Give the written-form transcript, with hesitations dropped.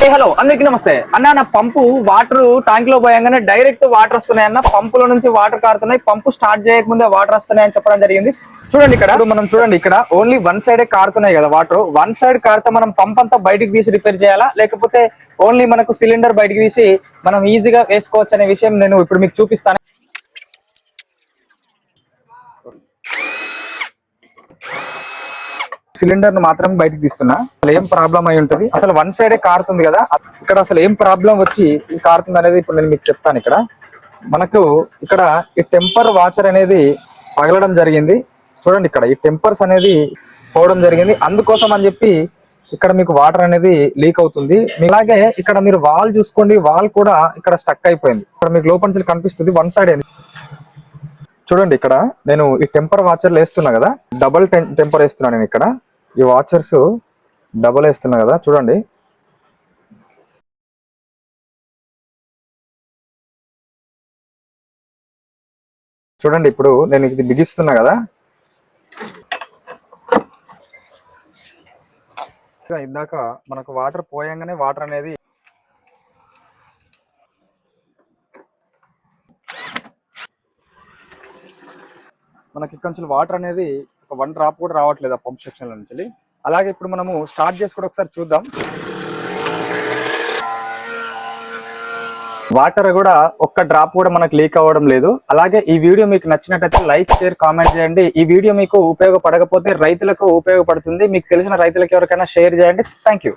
Hello అందరికి నమస్తే అన్న. నా పంపు వాటర్ ట్యాంక్ లో పోయంగానే డైరెక్ట్ వాటర్ వస్తున్నాయి అన్న. పంపులో నుంచి వాటర్ కారుతున్నాయి. పంపు స్టార్ట్ చేయకముందే వాటర్ వస్తున్నాయి అని చెప్పడం జరిగింది. చూడండి ఇక్కడ మనం చూడండి, ఇక్కడ ఓన్లీ వన్ సైడే కారుతున్నాయి కదా వాటర్. వన్ సైడ్ కారితే మనం పంప్ అంతా బయటికి తీసి రిపేర్ చేయాలా, లేకపోతే ఓన్లీ మనకు సిలిండర్ బయటికి తీసి మనం ఈజీగా వేసుకోవచ్చు అనే విషయం నేను ఇప్పుడు మీకు చూపిస్తాను. సిలిండర్ ను మాత్రం బయటకు తీస్తున్నా. అసలు ఏం ప్రాబ్లం అయి ఉంటది, అసలు వన్ సైడే కారుతుంది కదా, ఇక్కడ అసలు ఏం ప్రాబ్లం వచ్చి ఇది కారుతుంది అనేది ఇప్పుడు నేను మీకు చెప్తాను. ఇక్కడ మనకు ఇక్కడ ఈ టెంపర్ వాచర్ అనేది పగలడం జరిగింది. చూడండి, ఇక్కడ ఈ టెంపర్స్ అనేది పోవడం జరిగింది. అందుకోసం అని చెప్పి ఇక్కడ మీకు వాటర్ అనేది లీక్ అవుతుంది. అలాగే ఇక్కడ మీరు వాల్ చూసుకోండి, వాల్ కూడా ఇక్కడ స్టక్ అయిపోయింది. ఇక్కడ మీకు లోపల నుంచి కనిపిస్తుంది వన్ సైడ్ ఏంది. చూడండి, ఇక్కడ నేను ఈ టెంపర్ వాచర్లు వేస్తున్నా కదా, డబుల్ టెంపర్ వేస్తున్నా నేను. ఇక్కడ ఈ వాచర్స్ డబుల్ వేస్తున్నా కదా, చూడండి. చూడండి, ఇప్పుడు నేను ఇది బిగిస్తున్నా కదా, ఇందాక మనకు వాటర్ పోయంగానే వాటర్ అనేది మనకి ఇక్కడ వాటర్ అనేది ఒక వన్ డ్రాప్ కూడా రావట్లేదు ఆ పంప్ సెక్షన్ నుంచి. అలాగే ఇప్పుడు మనము స్టార్ట్ చేసి కూడా ఒకసారి చూద్దాం. వాటర్ కూడా ఒక్క డ్రాప్ కూడా మనకు లీక్ అవ్వడం లేదు. అలాగే ఈ వీడియో మీకు నచ్చినట్టయితే లైక్, షేర్, కామెంట్ చేయండి. ఈ వీడియో మీకు ఉపయోగపడకపోతే రైతులకు ఉపయోగపడుతుంది. మీకు తెలిసిన రైతులకు ఎవరికైనా షేర్ చేయండి. Thank you.